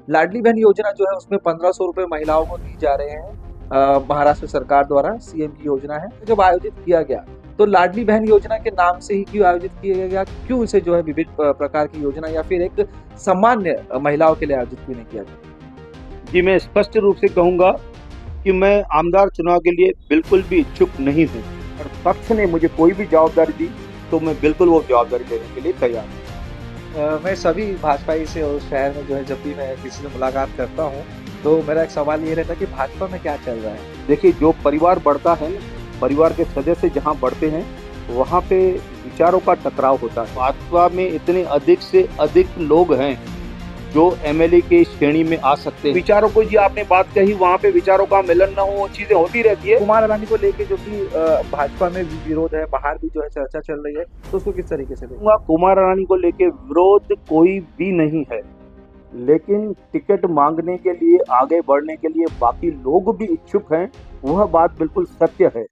लाडली बहन योजना जो है उसमें 1500 रुपए महिलाओं को दी जा रहे हैं। महाराष्ट्र सरकार द्वारा सीएम की योजना है। जब आयोजित किया गया तो लाडली बहन योजना के नाम से ही क्यों आयोजित किया गया, क्यों इसे जो है विभिन्न प्रकार की योजना या फिर एक सामान्य महिलाओं के लिए आयोजित क्यों नहीं किया गया? जी, मैं स्पष्ट रूप से कहूंगा कि मैं आमदार चुनाव के लिए बिल्कुल भी इच्छुक नहीं हूं और पक्ष ने मुझे कोई भी जवाबदारी दी तो मैं बिल्कुल वो जवाबदारी लेने के लिए तैयार हूं। मैं सभी भाजपाई से और शहर में जो है जब भी मैं किसी से मुलाकात करता हूँ तो मेरा एक सवाल ये रहता है कि भाजपा में क्या चल रहा है। देखिए, जो परिवार बढ़ता है, परिवार के सदस्य जहां बढ़ते हैं वहां पे विचारों का टकराव होता है। भाजपा में इतने अधिक से अधिक लोग हैं जो एमएलए की श्रेणी में आ सकते हैं। विचारों को, जी आपने बात कही, वहाँ पे विचारों का मिलन न हो, चीजें होती रहती है। कुमार अडानी को लेके जो कि भाजपा में विरोध है, बाहर भी जो है चर्चा चल रही है, तो उसको किस तरीके से देखूंगा? कुमार अडानी को लेके विरोध कोई भी नहीं है, लेकिन टिकट मांगने के लिए, आगे बढ़ने के लिए बाकी लोग भी इच्छुक हैं, वह बात बिल्कुल सत्य है।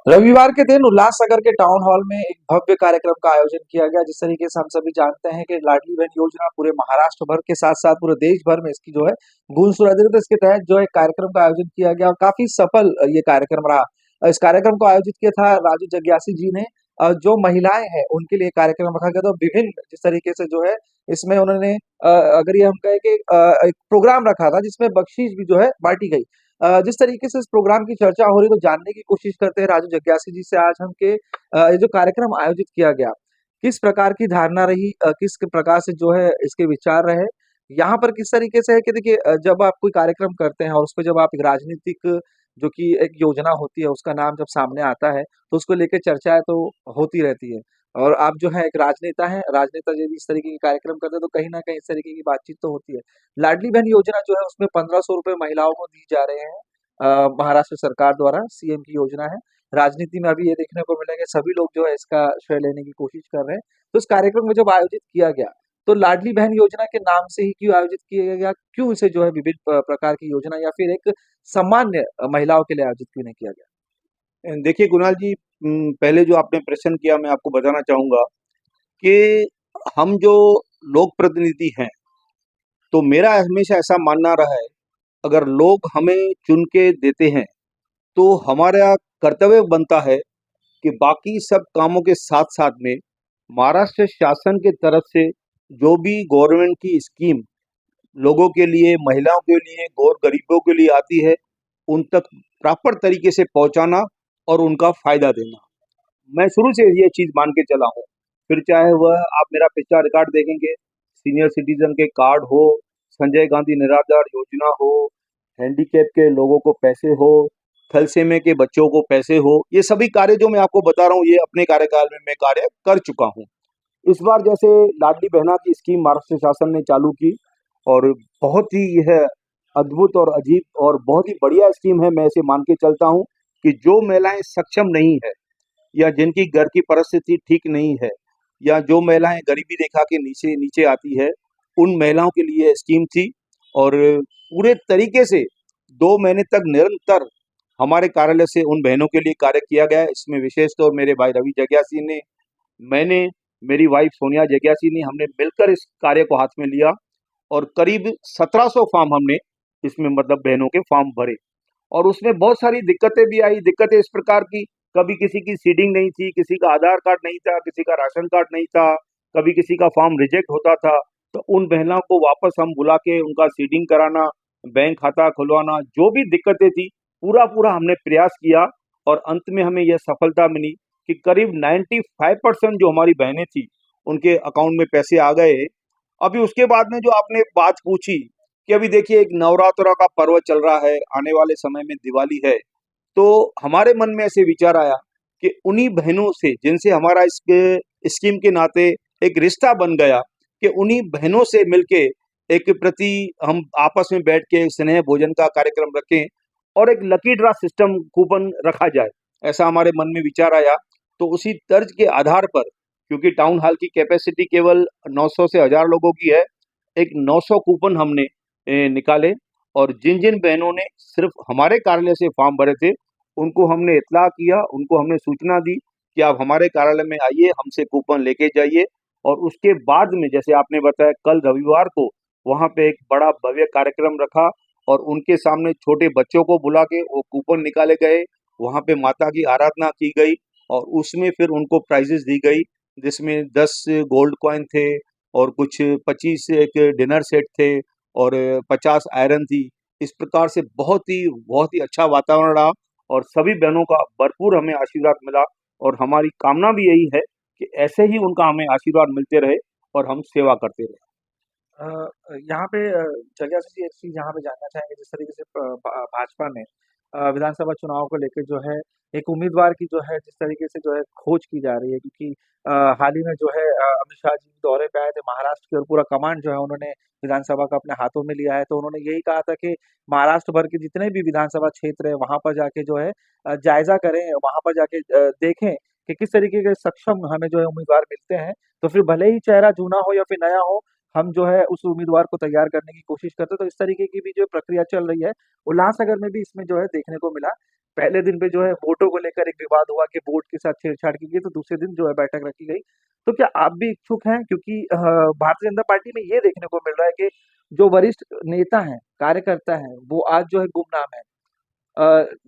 रविवार के दिन उल्लासनगर के टाउन हॉल में एक भव्य कार्यक्रम का आयोजन किया गया। जिस तरीके से हम सभी जानते हैं कि लाडली बहन योजना पूरे महाराष्ट्र भर के साथ साथ पूरे देश भर में इसकी जो है गूंज सुनाई, तो इसके तहत जो है कार्यक्रम का आयोजन किया गया और काफी सफल ये कार्यक्रम रहा। इस कार्यक्रम को आयोजित किया था राजू जग्यासी जी ने। जो महिलाएं हैं उनके लिए कार्यक्रम रखा गया था। विभिन्न जिस तरीके से जो है इसमें उन्होंने अगर ये हम कहें कि एक प्रोग्राम रखा था जिसमें बख्शीश भी जो है बांटी गई। जिस तरीके से इस प्रोग्राम की चर्चा हो रही है तो जानने की कोशिश करते हैं राजू जग्यासी जी से आज हम के ये जो कार्यक्रम आयोजित किया गया किस प्रकार की धारणा रही, किस प्रकार से जो है इसके विचार रहे, यहाँ पर किस तरीके से है कि देखिए जब आप कोई कार्यक्रम करते हैं और उस पर जब आप एक राजनीतिक जो कि एक योजना होती है उसका नाम जब सामने आता है तो उसको लेकर चर्चाएं तो होती रहती है। और आप जो है एक राजनेता हैं, राजनेता जब इस तरीके के कार्यक्रम करते हैं तो कहीं ना कहीं इस तरीके की बातचीत तो होती है। लाडली बहन योजना जो है उसमें 1500 रुपए महिलाओं को दी जा रहे हैं। महाराष्ट्र सरकार द्वारा सीएम की योजना है। राजनीति में अभी ये देखने को मिलेगा सभी लोग जो है इसका श्रेय लेने की कोशिश कर रहे हैं। तो इस कार्यक्रम में जब आयोजित किया गया तो लाडली बहन योजना के नाम से ही क्यों आयोजित किया गया, क्यों इसे जो है विभिन्न प्रकार की योजना या फिर एक सामान्य महिलाओं के लिए आयोजित क्यों नहीं किया गया? देखिए कुणाल जी, पहले जो आपने प्रश्न किया मैं आपको बताना चाहूंगा कि हम जो लोक प्रतिनिधि हैं, तो मेरा हमेशा ऐसा मानना रहा है, अगर लोग हमें चुन के देते हैं तो हमारा कर्तव्य बनता है कि बाकी सब कामों के साथ साथ में महाराष्ट्र शासन के तरफ से जो भी गवर्नमेंट की स्कीम लोगों के लिए, महिलाओं के लिए, गौर गरीबों के लिए आती है, उन तक प्रॉपर तरीके से पहुंचाना और उनका फायदा देना। मैं शुरू से ये चीज मान के चला हूँ। फिर चाहे वह आप मेरा पिछला रिकॉर्ड देखेंगे, सीनियर सिटीजन के कार्ड हो, संजय गांधी निराधार योजना हो, हैंडीकैप के लोगों को पैसे हो, थैलेसीमिया के बच्चों को पैसे हो, ये सभी कार्य जो मैं आपको बता रहा हूँ ये अपने कार्यकाल में मैं कार्य कर चुका हूँ। इस बार जैसे लाडली बहना की स्कीम महाराष्ट्र शासन ने चालू की और बहुत ही यह अद्भुत और अजीब और बहुत ही बढ़िया स्कीम है। मैं इसे मान के चलता हूँ कि जो महिलाएं सक्षम नहीं है या जिनकी घर की परिस्थिति ठीक नहीं है या जो महिलाएं गरीबी रेखा के नीचे नीचे आती है, उन महिलाओं के लिए स्कीम थी और पूरे तरीके से 2 महीने तक निरंतर हमारे कार्यालय से उन बहनों के लिए कार्य किया गया है। इसमें विशेष तौर मेरे भाई रवि जग्यासी ने, मैंने, मेरी वाइफ सोनिया जग्यासी ने, हमने मिलकर इस कार्य को हाथ में लिया और करीब 1700 फॉर्म हमने इसमें मतलब बहनों के फॉर्म भरे और उसमें बहुत सारी दिक्कतें भी आई। दिक्कतें इस प्रकार की, कभी किसी की सीडिंग नहीं थी, किसी का आधार कार्ड नहीं था, किसी का राशन कार्ड नहीं था, कभी किसी का फॉर्म रिजेक्ट होता था, तो उन बहनों को वापस हम बुला के उनका सीडिंग कराना, बैंक खाता खुलवाना, जो भी दिक्कतें थी पूरा हमने प्रयास किया और अंत में हमें यह सफलता मिली कि करीब 95% जो हमारी बहनें थी उनके अकाउंट में पैसे आ गए। अभी उसके बाद में जो आपने बात पूछी कि अभी देखिए एक नवरात्रा का पर्व चल रहा है, आने वाले समय में दिवाली है, तो हमारे मन में ऐसे विचार आया कि उन्हीं बहनों से जिनसे हमारा इस स्कीम के नाते एक रिश्ता बन गया कि उन्हीं बहनों से मिलके एक प्रति हम आपस में बैठ के स्नेह भोजन का कार्यक्रम रखें और एक लकी ड्रा सिस्टम कूपन रखा जाए, ऐसा हमारे मन में विचार आया। तो उसी तर्ज के आधार पर, क्योंकि टाउन हॉल की कैपेसिटी केवल 900 से 1000 लोगों की है, एक 900 कूपन हमने निकाले और जिन जिन बहनों ने सिर्फ हमारे कार्यालय से फॉर्म भरे थे उनको हमने इत्तला किया, उनको हमने सूचना दी कि आप हमारे कार्यालय में आइए, हमसे कूपन लेके जाइए। और उसके बाद में जैसे आपने बताया कल रविवार को वहाँ पे एक बड़ा भव्य कार्यक्रम रखा और उनके सामने छोटे बच्चों को बुला के वो कूपन निकाले गए, वहाँ पे माता की आराधना की गई और उसमें फिर उनको प्राइजेस दी गई, जिसमें 10 गोल्ड कॉइन थे और कुछ 25 एक डिनर सेट थे और 50 आयरन थी। इस प्रकार से बहुत ही अच्छा वातावरण रहा और सभी बहनों का भरपूर हमें आशीर्वाद मिला और हमारी कामना भी यही है कि ऐसे ही उनका हमें आशीर्वाद मिलते रहे और हम सेवा करते रहे। अ, यहाँ पे जगह से एक चीज़ यहाँ पे जानना चाहेंगे जिस तरीके से भाजपा ने विधानसभा चुनाव को लेके जो है एक उम्मीदवार की जो है जिस तरीके से जो है खोज की जा रही है क्योंकि हाल ही में जो है अमित शाह जी दौरे पे आए थे महाराष्ट्र की और पूरा कमांड जो है उन्होंने विधानसभा का अपने हाथों में लिया है तो उन्होंने यही कहा था कि महाराष्ट्र भर के जितने भी विधानसभा क्षेत्र है वहां पर जाके जो है जायजा करें वहां पर जाके देखें कि किस तरीके के सक्षम हमें जो है उम्मीदवार मिलते हैं तो फिर भले ही चेहरा जूना हो या फिर नया हो हम जो है उस उम्मीदवार को तैयार करने की कोशिश करते हैं, तो इस तरीके की भी जो प्रक्रिया चल रही है, उल्लासनगर में भी इसमें जो है देखने को मिला। पहले दिन पे जो है वोटों को लेकर एक विवाद हुआ कि वोट के साथ छेड़छाड़ की गई, तो दूसरे दिन जो है बैठक रखी गई। तो क्या आप भी इच्छुक हैं? क्योंकि भारतीय जनता पार्टी में ये देखने को मिल रहा है कि जो वरिष्ठ नेता हैं, कार्यकर्ता हैं, वो आज जो है गुमनाम है।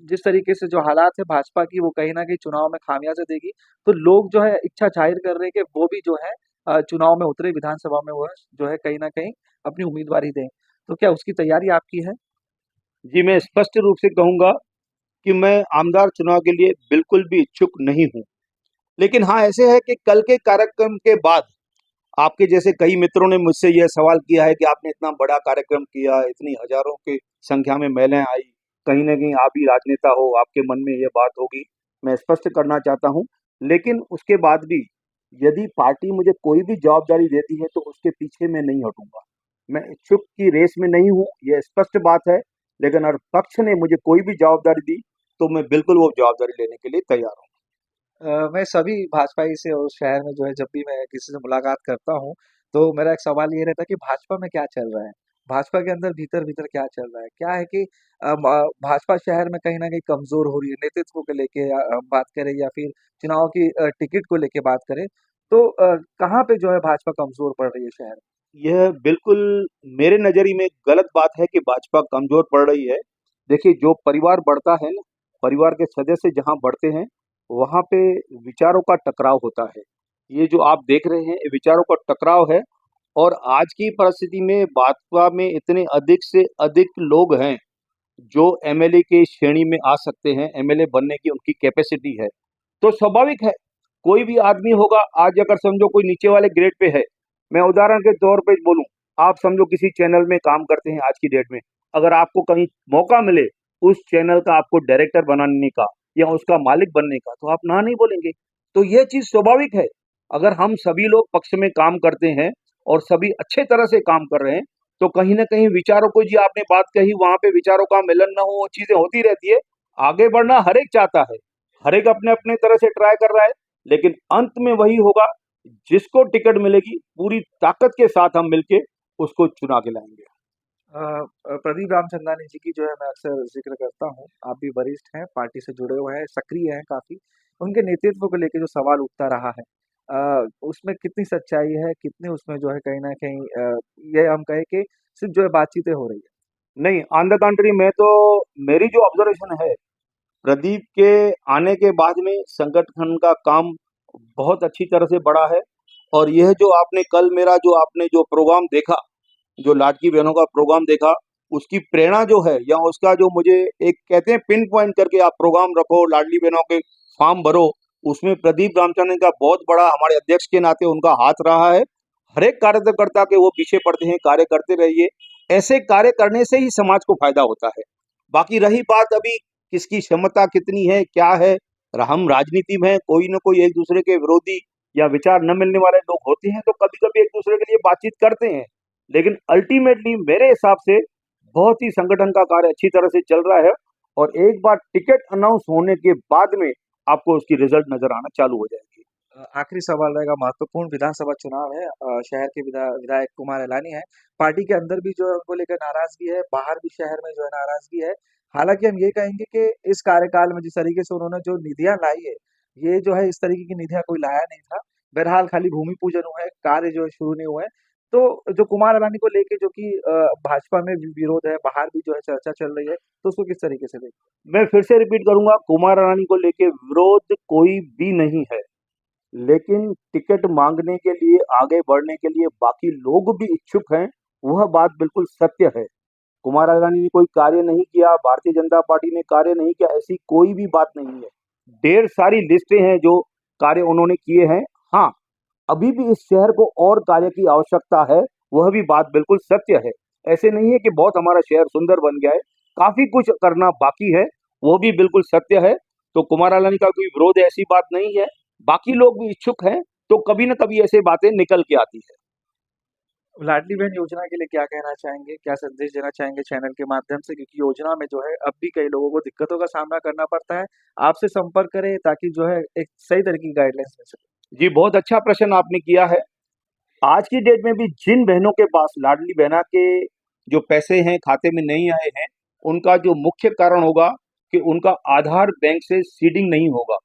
जिस तरीके से जो हालात है भाजपा की वो कहीं न कहीं चुनाव में खामियाज़ा देगी। तो लोग जो है इच्छा ज़ाहिर कर रहे हैं कि वो भी जो है चुनाव में उतरे विधानसभा में वो जो है कहीं न कहीं अपनी उम्मीदवारी दें। तो क्या उसकी तैयारी आपकी है? जी, मैं स्पष्ट रूप से कहूँगा कि मैं आमदार चुनाव के लिए बिल्कुल भी इच्छुक नहीं हूँ। लेकिन हाँ, ऐसे है कि कल के कार्यक्रम के बाद आपके जैसे कई मित्रों ने मुझसे यह सवाल किया है कि आपने इतना बड़ा कार्यक्रम किया, इतनी हज़ारों की संख्या में महिलाएँ आई, कहीं न कहीं आप भी राजनेता हो, आपके मन में ये बात होगी। मैं स्पष्ट करना चाहता हूँ, लेकिन उसके बाद भी यदि पार्टी मुझे कोई भी जवाबदारी देती है, तो उसके पीछे मैं नहीं हटूँगा। मैं इच्छुक की रेस में नहीं हूँ, ये स्पष्ट बात है, लेकिन अगर पक्ष ने मुझे कोई भी जवाबदारी दी, तो मैं बिल्कुल वो जवाबदारी लेने के लिए तैयार हूँ। मैं सभी भाजपाई से और शहर में जो है जब भी मैं किसी से मुलाकात करता हूँ, तो मेरा एक सवाल ये रहता है कि भाजपा में क्या चल रहा है? भाजपा के अंदर भीतर-भीतर क्या चल रहा है? क्या है कि भाजपा शहर में कहीं न कहीं कमज़ोर हो रही है, नेतृत्व को लेके हम बात करें या फिर चुनाव की टिकट को लेके बात करें, तो कहाँ पे जो है भाजपा कमज़ोर पड़ रही है शहर में? यह बिल्कुल मेरे नज़रिए में गलत बात है कि भाजपा कमज़ोर पड़ रही है। देखिए, जो परिवार बढ़ता है ना, परिवार के सदस्य जहाँ बढ़ते हैं, वहाँ पे विचारों का टकराव होता है। ये जो आप देख रहे हैं, ये विचारों का टकराव है और आज की परिस्थिति में भाजपा में इतने अधिक से अधिक लोग हैं, जो एमएलए की श्रेणी में आ सकते हैं, एमएलए बनने की उनकी कैपेसिटी है। तो स्वाभाविक है, कोई भी आदमी होगा आज अगर समझो कोई नीचे वाले ग्रेड पे है, मैं उदाहरण के तौर पे बोलूँ, आप समझो किसी चैनल में काम करते हैं आज की डेट में, अगर आपको कहीं मौका मिले उस चैनल का आपको डायरेक्टर बनाने का या उसका मालिक बनने का, तो आप ना नहीं बोलेंगे। तो ये चीज़ स्वाभाविक है। अगर हम सभी लोग पक्ष में काम करते हैं और सभी अच्छे तरह से काम कर रहे हैं, तो कहीं न कहीं विचारों को जी आपने बात कही वहाँ पे विचारों का मिलन ना हो, वो चीज़ें होती रहती है। आगे बढ़ना हर एक चाहता है। हर एक अपने-अपने तरह से ट्राई कर रहा है, लेकिन अंत में वही होगा, जिसको टिकट मिलेगी, पूरी ताकत के साथ हम मिलके उसको चुना के लाएँगे। प्रदीप रामचंदानी जी की जो है मैं अक्सर ज़िक्र करता हूँ। आप भी वरिष्ठ हैं, पार्टी से जुड़े हुए हैं, सक्रिय हैं काफ़ी। उनके नेतृत्व को लेके जो सवाल उठता रहा है उसमें कितनी सच्चाई है, कितनी उसमें जो है कहीं न कहीं ये हम कहें कि सिर्फ़ जो है बातचीतें हो रही है? नहीं, ऑन द कंट्री मैं तो मेरी जो ऑब्ज़र्वेशन है, प्रदीप के आने के बाद में संगठन का काम बहुत अच्छी तरह से बढ़ा है और यह जो आपने कल मेरा जो आपने जो प्रोग्राम देखा, जो लाडली बहनों का प्रोग्राम देखा, उसकी प्रेरणा जो है या उसका जो मुझे एक कहते हैं पिन पॉइंट करके आप प्रोग्राम रखो, लाडली बहनों के फॉर्म भरो, उसमें प्रदीप रामचंद्रन का बहुत बड़ा हमारे अध्यक्ष के नाते उनका हाथ रहा है। हर एक कार्यकर्ता के वो पीछे पड़ते हैं, कार्य करते रहिए। ऐसे कार्य करने से ही समाज को फायदा होता है। बाकी रही बात अभी किसकी क्षमता कितनी है, क्या है, हम राजनीति में हैं, कोई न कोई एक दूसरे के विरोधी या विचार न मिलने वाले लोग होते हैं, तो कभी-कभी एक दूसरे के लिए बातचीत करते हैं। लेकिन अल्टीमेटली मेरे हिसाब से बहुत ही संगठन का कार्य अच्छी तरह से चल रहा है और एक बार टिकट अनाउंस होने के बाद में आपको उसकी रिजल्ट नजर आना चालू हो जाएगी। आखिरी सवाल रहेगा महत्वपूर्ण विधानसभा चुनाव है शहर के विधायक कुमार ऐलानी हैं। पार्टी के अंदर भी जो है उनको लेकर नाराज़गी है, बाहर भी शहर में जो है नाराज़गी है। हालाँकि हम ये कहेंगे कि इस कार्यकाल में जिस तरीके से उन्होंने जो निधियाँ लाई है, ये जो है इस तरीके की निधियाँ कोई लाया नहीं था। बहरहाल खाली भूमि पूजन हुआ है, कार्य जो है शुरू नहीं हुआ है। तो जो कुमार अडानी को लेके जो कि भाजपा में भी विरोध है, बाहर भी जो है चर्चा चल रही है, तो उसको किस तरीके से देखते मैं फिर से रिपीट करूंगा, कुमार रानी को लेके विरोद कोई भी नहीं है, लेकिन टिकट मांगने के लिए, आगे बढ़ने के लिए बाकी लोग भी इच्छुक हैं, वह बात बिल्कुल सत्य है। कुमार अडानी ने कोई कार्य नहीं किया, भारतीय जनता पार्टी ने कार्य नहीं किया, ऐसी कोई भी बात नहीं है। ढेर सारी लिस्टें हैं जो कार्य उन्होंने किए हैं। हाँ, अभी भी इस शहर को और कार्य की आवश्यकता है, वह भी बात बिल्कुल सत्य है। ऐसे नहीं है कि बहुत हमारा शहर सुंदर बन गया है, काफी कुछ करना बाकी है, वो भी बिल्कुल सत्य है। तो कुमार अडानी का कोई विरोध है, ऐसी बात नहीं है। बाकी लोग भी इच्छुक हैं, तो कभी ना कभी ऐसे बातें निकल के आती है। हैं? लाडली बहन योजना के लिए क्या कहना चाहेंगे? क्या संदेश देना चाहेंगे चैनल के माध्यम से? क्योंकि योजना में जो है अब भी कई लोगों को दिक्कतों का सामना करना पड़ता है। आपसे संपर्क करें ताकि जो है एक सही तरीके की गाइडलाइंस मिल सके। जी, बहुत अच्छा प्रश्न आपने किया है। आज की डेट में भी जिन बहनों के पास लाडली बहना के जो पैसे हैं खाते में नहीं आए हैं, उनका जो मुख्य कारण होगा कि उनका आधार बैंक से सीडिंग नहीं होगा।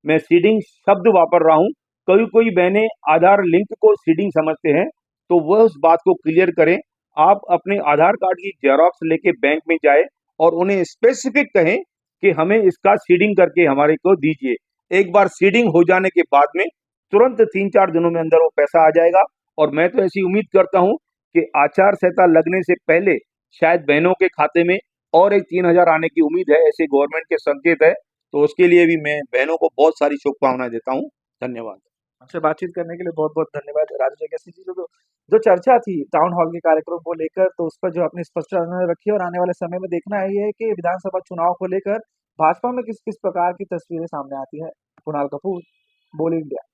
मैं सीडिंग शब्द वापर रहा हूँ, कोई कोई बहनें आधार लिंक को सीडिंग समझते हैं, तो वह उस बात को क्लियर करें। आप अपने आधार कार्ड की जेरॉक्स लेके बैंक में जाए और उन्हें स्पेसिफिक कहें कि हमें इसका सीडिंग करके हमारे को दीजिए। एक बार सीडिंग हो जाने के बाद में तुरंत 3-4 दिनों में अंदर वो पैसा आ जाएगा। और मैं तो ऐसी उम्मीद करता हूँ कि आचार संहिता लगने से पहले शायद बहनों के खाते में और एक 3,000 आने की उम्मीद है, ऐसे गवर्नमेंट के संकेत है। तो उसके लिए भी मैं बहनों को बहुत सारी शुभकामनाएं देता हूँ। धन्यवाद। आपसे बातचीत करने के लिए बहुत-बहुत धन्यवाद। राजू जगेसी जी, जो जो चर्चा थी टाउन हॉल के कार्यक्रम को लेकर, तो उस पर जो अपनी स्पष्टता उन्होंने रखी और आने वाले समय में देखना ये है कि विधानसभा चुनाव को लेकर भाजपा में किस-किस प्रकार की तस्वीरें सामने आती है। कुणाल कपूर, बोल इंडिया।